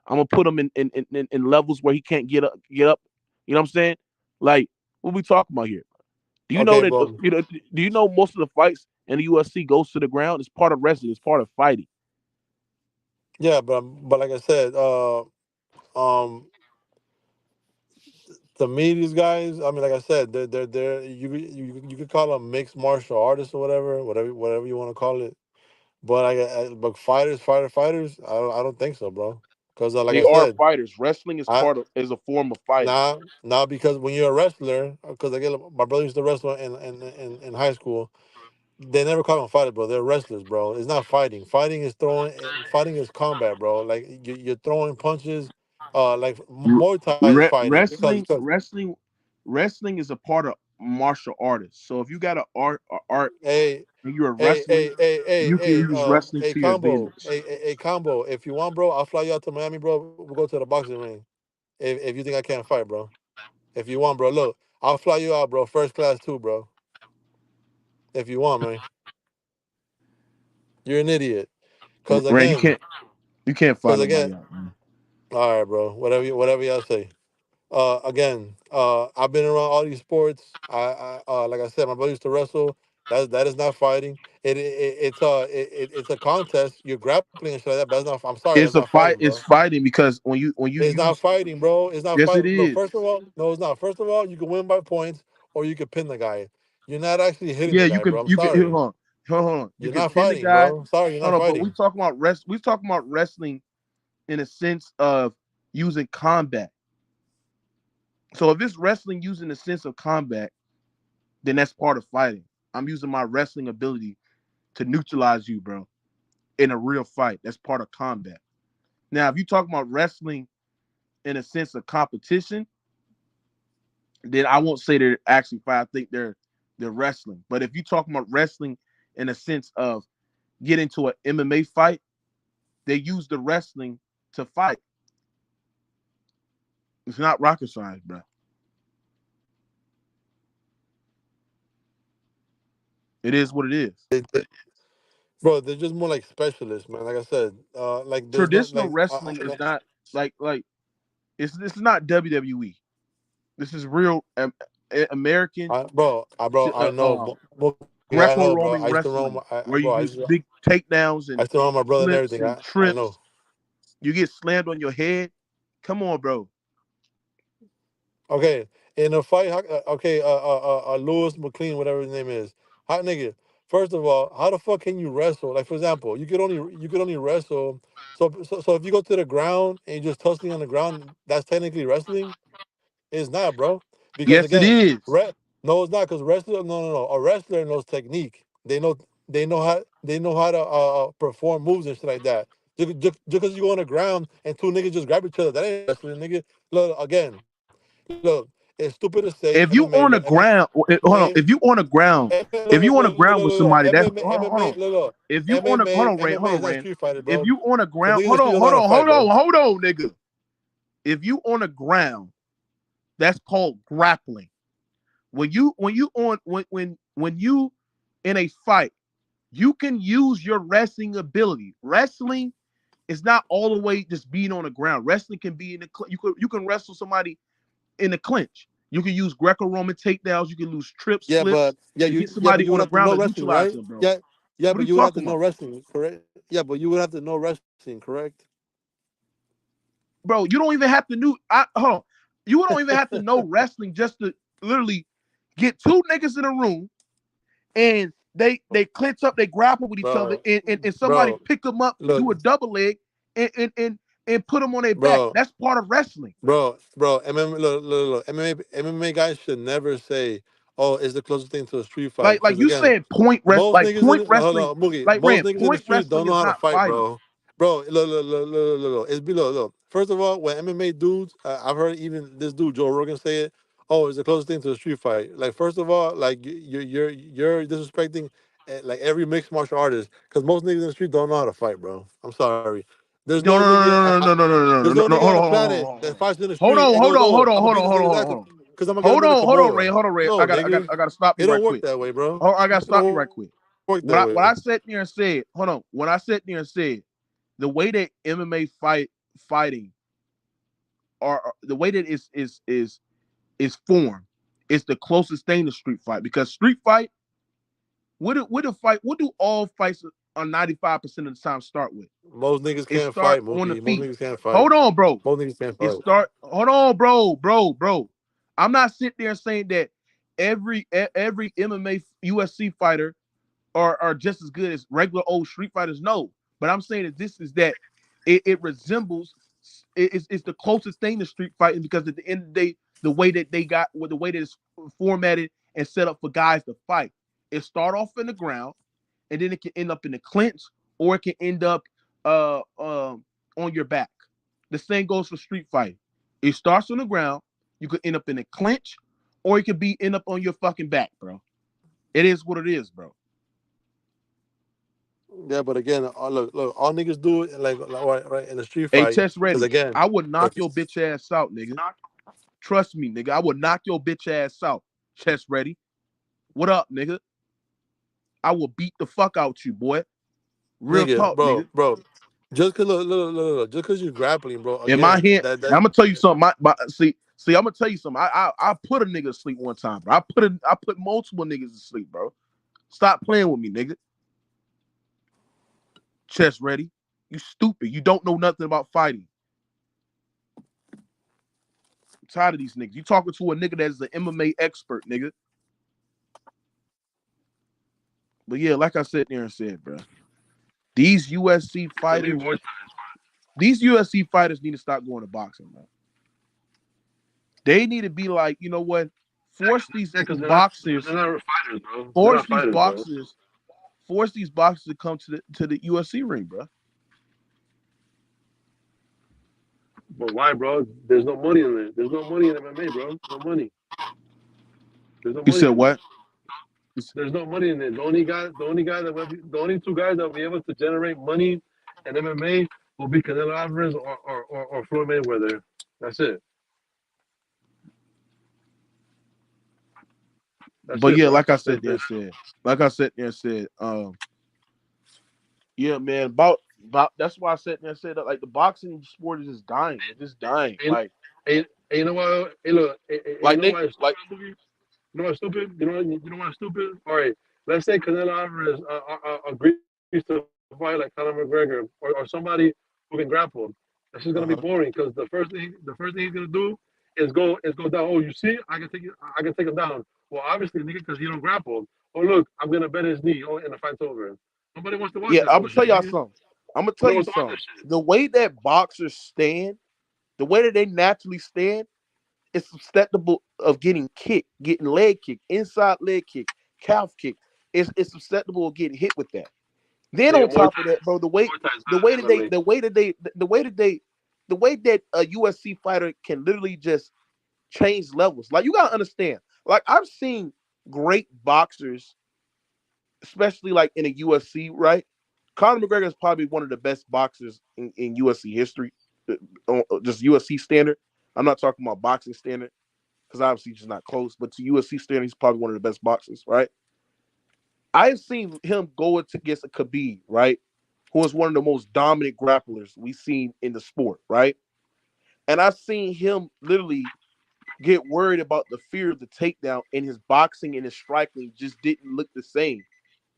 I'm gonna put him in levels where he can't get up. You know what I'm saying? Like, what we talking about here? Do you know Okay, that? bro. Do you know most of the fights in the UFC goes to the ground? It's part of wrestling. It's part of fighting. Yeah, but like I said, um, to me, these guys. I mean, like I said, they're you could call them mixed martial artists or whatever you want to call it. but fighters. I don't think so, bro. Because like They I are said, fighters. Wrestling is I is a form of fighting. now because when you're a wrestler, because again, my brother used to wrestle in high school. They never call them fighters, bro. They're wrestlers, bro. It's not fighting. Fighting is throwing. Fighting is combat, bro. Like you're throwing punches. Like Muay Thai is fighting because Wrestling is a part of martial artists. So if you got art hey and you're a hey wrestler, hey hey hey you can hey use wrestling hey to your combo advantage. hey combo. If you want, bro, I'll fly you out to Miami, bro. We'll go to the boxing ring. If you think I can't fight, bro. If you want, bro, look, I'll fly you out, bro. First class too, bro. If you want, man. You're an idiot. Cause Ray, again, you can't find cause nobody again. out, man. All right, bro. Whatever y'all say. Again, I've been around all these sports. Like I said, my brother used to wrestle. That is not fighting. It's a contest. You're grappling and shit like that. But that's not. I'm sorry, It's that's a not fight. fighting, It's bro. fighting because when you It's not use, fighting, bro. It's not yes, it fighting. Look, is. first of all, no, it's not. First of all, you can win by points or you can pin the guy. You're not actually hitting Yeah, the guy, bro. I'm you can hold sorry. on, hold on. You You're can not pin the fighting, guy. bro. Sorry, you're Hold not on, but we fighting. talking about We talking about wrestling in a sense of using combat. So if it's wrestling using the sense of combat, then that's part of fighting. I'm using my wrestling ability to neutralize you, bro, in a real fight. That's part of combat. Now, if you talk about wrestling in a sense of competition, then I won't say they're actually fight. I think they're wrestling. But if you talking about wrestling in a sense of get into an MMA fight, they use the wrestling to fight. It's not rocket science, bro. It is what it is. Bro, they're just more like specialists, man. Like I said, like there's no Traditional like, wrestling is not like it's this is not WWE. This is real American I know, Mookie, I know, bro. Greco-Roman I used to roam, wrestling, where you bro. use big takedowns I and used to roam my brother and flips everything. and I know. trips. You get slammed on your head. Come on, bro. Okay, in a fight, okay, Lewis McLean, whatever his name is, hot nigga. First of all, how the fuck can you wrestle? Like for example, you could only wrestle. So if you go to the ground and you're just tussling on the ground, that's technically wrestling. It's not, bro. Because Yes, it again, is. no, it's not. Because wrestler, no. A wrestler knows technique. They know how to perform moves and shit like that. Just because you go on the ground and two niggas just grab each other, that ain't wrestling, nigga. Look again. Look, it's stupid to say If you MMA. on the Look, ground, hold on. MMA, If you on the ground, if you on the ground with somebody, that's MMA, hold on. look, If you on the MMA, hold MMA on, is not Rand. street fighter, If bro. you on the Because ground, niggas in the street don't know how to fight, bro. hold on, nigga. If you on the ground, that's called grappling. When you in a fight, you can use your wrestling ability. Wrestling is not all the way just being on the ground. Wrestling can be in the you can wrestle somebody in the clinch. You can use Greco-Roman takedowns. You can use trips, Yeah, flips but yeah, to get but somebody you on would the have to ground know to wrestling, neutralize right? them, bro. Yeah, What are but you you would have talking to know about, wrestling, correct? Yeah, but you would have to know wrestling, correct? bro? You don't even have to hold on. You don't even have to know wrestling just to literally get two niggas in a room and they clinch up, they grapple with each other, Bro, and somebody bro, pick them up, look, do a double leg, and put them on their back. bro, That's part of wrestling. MMA, look, MMA guys should never say, "Oh, it's the closest thing to a street fight," Like because you again, said, most niggas in hold wrestling, on, Mookie. like Most Rand, niggas in the point streets don't wrestling know is how to not fight, fighting. bro. Look. It's below. Look, first of all, when MMA dudes, I've heard even this dude Joe Rogan say it. Oh, it's the closest thing to a street fight. Like, first of all, like you're disrespecting like every mixed martial artist because most niggas in the street don't know how to fight, bro. I'm sorry. There's No, no no, nigga. no, no, no, no, no, no, There's no, no no. nigga Hold on on, the hold on, planet that fights in the hold street on, and hold goes, on, hold "Oh, on, I'm gonna hold on, beat this hold on, nigga's hold ass on, hold on. because I'm gonna get him in a Hold on, Kimura." Ray, hold on, Ray. No, nigga, I gotta stop you it right don't work quick. that way, bro. Oh, I gotta It stop you don't right quick. work that What way. I sat there and said, hold on. When I sat there and said the way that MMA fighting or the way that is formed is the closest thing to street fight because street fight, what do all fights on 95% of the time start with? Most niggas It can't start fight, on the Mookie. Most feet. niggas can't fight. Hold on, bro. Most niggas can't It fight. start. Hold on, bro. I'm not sitting there saying that every MMA UFC fighter are just as good as regular old street fighters? No. But I'm saying that this is that it resembles it's the closest thing to street fighting because at the end of the day, the way that they got with the way that it's formatted and set up for guys to fight, it start off in the ground and then it can end up in the clinch or it can end up on your back. The same goes for street fighting. It starts on the ground, you could end up in a clinch, or it could be end up on your fucking back, bro. It is what it is, bro. Yeah, but again, look, all niggas do it right in the street Hey, fight. Chest Because ready. again, I would knock look, your bitch ass out, nigga. Trust me, nigga. I would knock your bitch ass out. Chest ready. What up, nigga? I will beat the fuck out you, boy. Real nigga, talk, nigga. bro, just cause look, just cause you're grappling, bro. In my Again, hand, that I'm gonna tell you something. See, I'm gonna tell you something. I put a nigga to sleep one time, bro. I put multiple niggas to sleep, bro. Stop playing with me, nigga. Chest ready. You stupid. You don't know nothing about fighting. I'm tired of these niggas. You talking to a nigga that's an MMA expert, nigga. But yeah, like I said there and said, bro. These USC fighters, these USC fighters need to stop going to boxing, bro. They need to be like, you know what? Force these because boxers, they're not fighters, bro. They're force not these fighters, bro. boxers, force these boxers to come to the USC ring, bro. But why, bro? There's no money in there. There's no money in MMA, bro. No money. There's no You money said in there. what? There's no money in there. The only two guys that will be able to generate money in MMA will be Canelo Alvarez or Floyd Mayweather. That's it. That's But it, yeah, bro. like I said there and said, yeah, man, about that's why I said there and said that like the boxing sport is just dying. It's just dying. And, and you know what? Hey, look, you Like know they why it's like stupid? You know what's stupid? You know what's stupid? All right, let's say Canelo Alvarez agrees to fight like Conor McGregor or somebody who can grapple. That's just gonna be uh-huh. boring because the first thing he's gonna do is go down. Oh, you see, I can take him down. Well, obviously, nigga, because he don't grapple. Oh, look, I'm gonna bend his knee. Oh, and the fight's over. Nobody wants to watch Yeah, that I'm gonna tell bullshit, y'all nigga. something. I'm gonna tell Nobody you wants to watch something. that shit. The way that boxers stand, the way that they naturally stand, is susceptible of getting kicked, getting leg kicked, inside leg kick, calf kick. It's susceptible of getting hit with that. Then on Nigga, top of that, bro, Muay Thai is the better way that than MMA. the way that a USC fighter can literally just change levels. Like you gotta understand. Like I've seen great boxers, especially like in a UFC, right? Conor McGregor is probably one of the best boxers in UFC history, just UFC standard. I'm not talking about boxing standard because obviously he's just not close, but to UFC standard, he's probably one of the best boxers, right? I've seen him go against a Khabib, right? Who is one of the most dominant grapplers we've seen in the sport, right? And I've seen him literally get worried about the fear of the takedown, and his boxing and his striking just didn't look the same.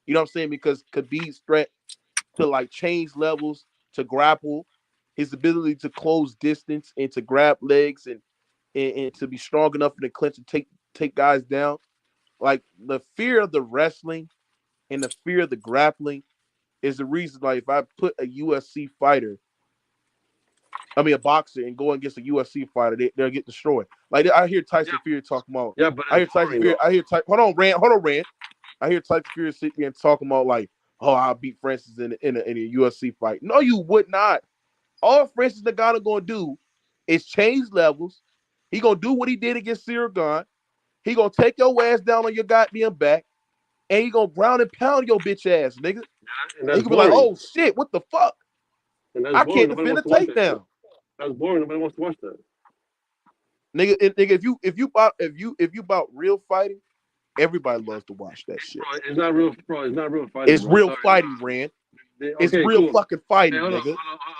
You know what I'm saying? Because Khabib's threat to like change levels, to grapple, his ability to close distance and to grab legs and to be strong enough in the clinch to take guys down. Like the fear of the wrestling and the fear of the grappling is the reason. Like if I put a UFC fighter, I mean a boxer, and go against a UFC fighter, they'll get destroyed. Like I hear Yeah, Tyson Fury talking about. yeah, but I it's hear Tyson boring Fury. though. I hear hold on, Rand. I hear Tyson Fury sitting there and talking about like, oh, I'll beat Francis in a UFC fight. No, you would not. All Francis Ngannou gonna do is change levels. He gonna do what he did against Cyril Gahn. He gonna take your ass down on your goddamn back, and he gonna ground and pound your bitch ass, nigga. And And that's you gonna be like, boring. oh shit, what the fuck? And that's I boring. can't Nobody defend a wants to watch that shit. takedown. That's boring. Nobody wants to watch that. Nigga, if you about real fighting, everybody loves to watch that shit. Bro, it's not real. Bro, it's not real fighting, It's bro. I'm real sorry. fighting, Rand. It's Okay, real cool. fucking Hey, fighting, nigga.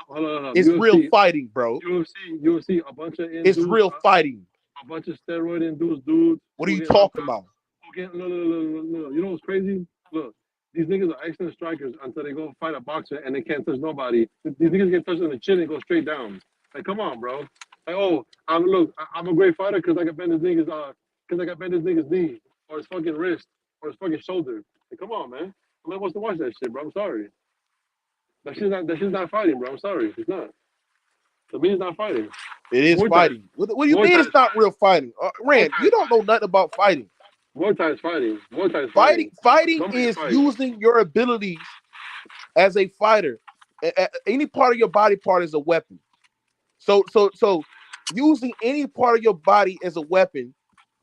hold on. It's real fighting, bro. UFC, a bunch of It's induced, real fighting. a bunch of steroid induced dudes What are who you get knocked talking out. about? Who get no. You know what's crazy? Look, these niggas are excellent strikers until they go fight a boxer and they can't touch nobody. These niggas get touched on the chin and go straight down. Like, come on, bro. Like, oh, I'm a great fighter because I can bend this nigga's knee or his fucking wrist or his fucking shoulder. Like, come on, man. Nobody wants to watch that shit, bro. I'm sorry. That shit's not fighting, bro. I'm sorry. It's not. To me, it's not fighting. It is Muay Thai. fighting. What do you Muay mean Thai it's is not real fighting? Muay Rand, Thai you is don't know nothing about fighting. Muay Thai is fighting. Muay Thai is Fighting, fighting. fighting Nobody is fight. using your abilities as a fighter. Any part of your body part is a weapon. So using any part of your body as a weapon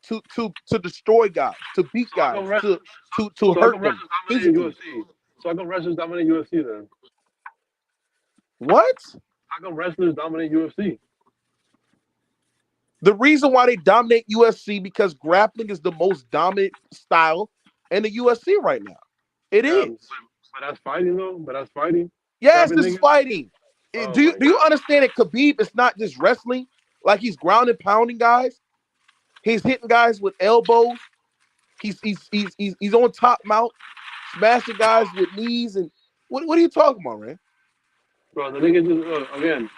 to destroy guys, to beat So I guys, can rest. to So I hurt can them wrestle dominate physically. UFC. So I can wrestlers dominate UFC then. What? How come wrestlers dominate UFC? The reason why they dominate UFC because grappling is the most dominant style in the UFC right now. It Yeah, is. but that's fighting though. But that's fighting. Yes, Grabbing this is niggas. fighting. Oh Do you my do you god, understand that Khabib is not just wrestling? Like he's ground and pounding guys. He's hitting guys with elbows. He's on top mount, smashing guys with knees and what are you talking about, man? bro. The nigga just again.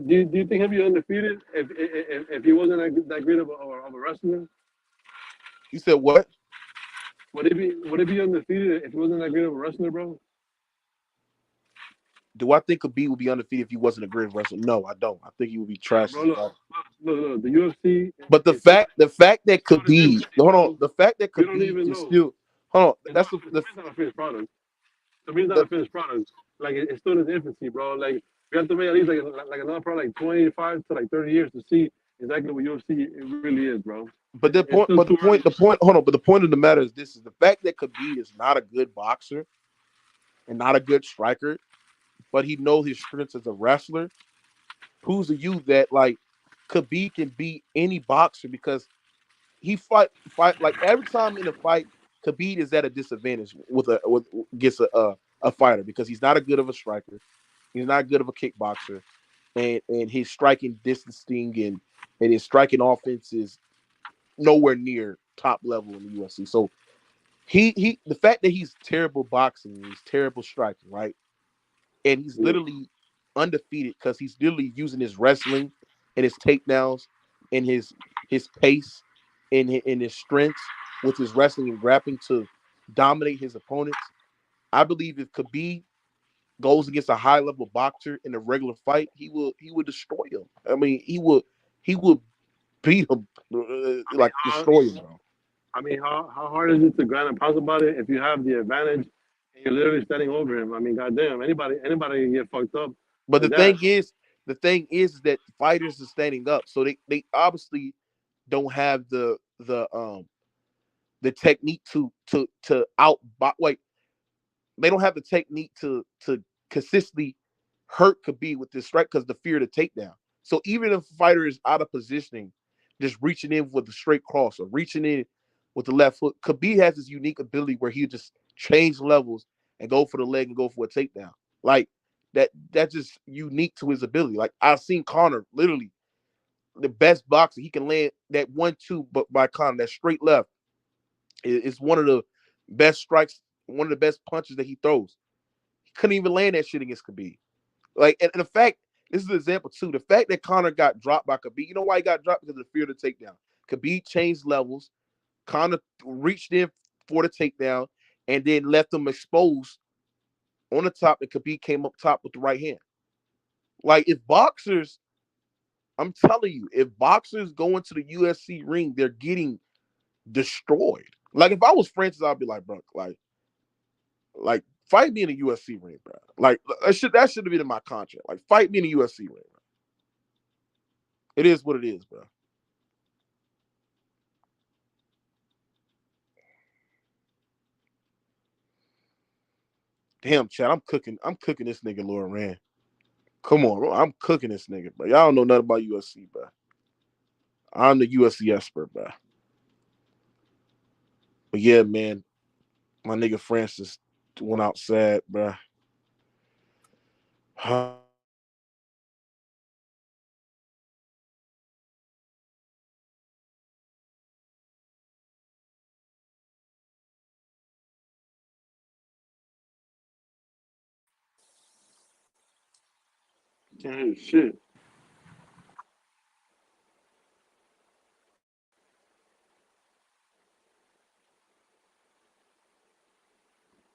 Do you think he'd be undefeated if he wasn't that great of a wrestler? You said what? Would it be undefeated if he wasn't that great of a wrestler, bro? Do I think Khabib would be undefeated if he wasn't a great wrestler? No, I don't. I think he would be Yeah, trash bro. as a Look, fighter. look. The UFC But the is still fact that in its Khabib, infancy, hold on, bro. the fact that We don't Khabib even is know. still, hold on, It's that's not. To the me, it's not a finished product. To me, it's not the a finished product. Like it's still in its infancy, bro. Like we have to wait at least like another product, like 25 to like 30 years to see exactly what UFC it really is, bro. but the It's point, still too early. hold on, but the point of the matter is this: is the fact that Khabib is not a good boxer and not a good striker, but he knows his strengths as a wrestler, proves to you that like Khabib can beat any boxer because he fight like every time in a fight, Khabib is at a disadvantage with gets a fighter because he's not a good of a striker, he's not good of a kickboxer, and his striking distancing and his striking offense is nowhere near top level in the UFC. So he the fact that he's terrible boxing, he's terrible striking, right? And he's Yeah. literally undefeated because he's literally using his wrestling and his takedowns and his pace and his strengths with his wrestling and grappling to dominate his opponents. I believe if Khabib goes against a high level boxer in a regular fight, he will destroy him. I mean, he will beat him like Uh, destroy him, bro. I mean, how hard is it to grind and pounce about it if you have the advantage and you're literally standing over him? I mean, goddamn, anybody can get fucked up But like that. the thing is that fighters are standing up, so they obviously don't have the technique to out wait, they don't have the technique to consistently hurt Khabib with this strike because the fear of the takedown. So even if a fighter is out of positioning, just reaching in with the straight cross or reaching in with the left hook, Khabib has this unique ability where he just change levels and go for the leg and go for a takedown. Like that's just unique to his ability. Like I've seen Conor literally the best boxer. He can land that 1-2, but by Conor, that straight left is one of the best strikes, one of the best punches that he throws. He couldn't even land that shit against Khabib. Like, and the fact, this is an example too. The fact that Conor got dropped by Khabib, you know why he got dropped? Because of the fear of the takedown. Khabib changed levels. Conor reached in for the takedown and then left him exposed on the top, and Khabib came up top with the right hand. Like, if boxers, I'm telling you, if boxers go into the UFC ring, they're getting destroyed. Like, if I was Francis, I'd be like, bro, like fight me in a UFC ring, bro. Like that should have been in my contract. Like fight me in a UFC ring. Bro. It is what it is, bro. Damn, Chad, I'm cooking. I'm cooking this nigga, Laura Rand. Come on, bro. I'm cooking this nigga, bro. Y'all don't know nothing about UFC, bro. I'm the UFC expert, bro. But yeah, man, my nigga Francis went outside, bro. Can't hear shit.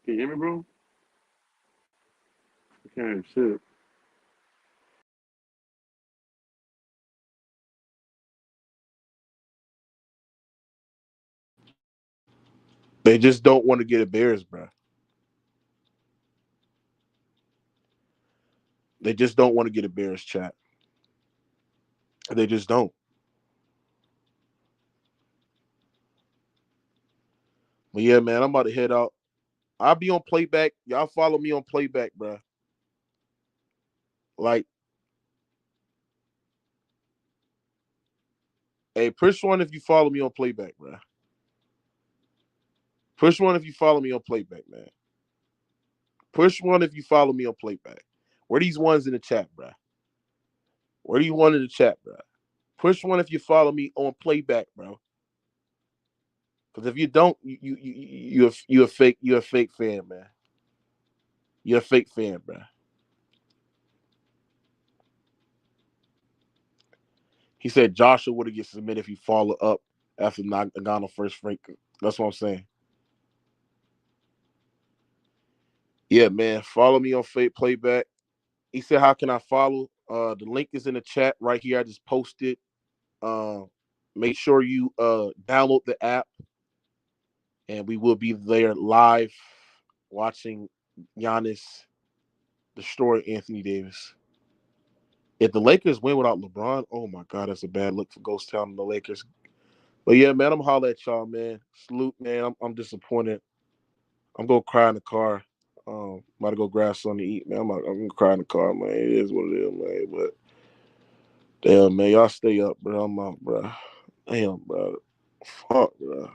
Can you hear hear me, bro? I can't hear shit. They just don't want to get embarrassed, bro. They just don't want to get embarrassed, chat. They just don't. But yeah, man, I'm about to head out. I'll be on playback. Y'all follow me on playback, bro. Like, hey, push one if you follow me on playback, bro. Push one if you follow me on playback, man. Push one if you follow me on playback. Where these ones in the chat, bro? Where do you want in the chat, bro? Push one if you follow me on playback, bro. Because if you don't, you're a fake fan, man. You're a fake fan, bro. He said Joshua would have get submitted if he follow up after Ngannou first break. That's what I'm saying. Yeah, man. Follow me on fake playback. He said, "How can I follow?" The link is in the chat right here. I just posted. Make sure you download the app, and we will be there live watching Giannis destroy Anthony Davis. If the Lakers win without LeBron, oh my God, that's a bad look for Ghost Town and the Lakers. But yeah, man, I'm gonna holler at y'all, man. Salute, man. I'm disappointed. I'm gonna cry in the car. About to go grab something to eat, man. I'm gonna cry in the car, man. It is what it is, man. But damn, man, y'all stay up, bro. I'm out, bro. Damn, bro. Fuck, bro.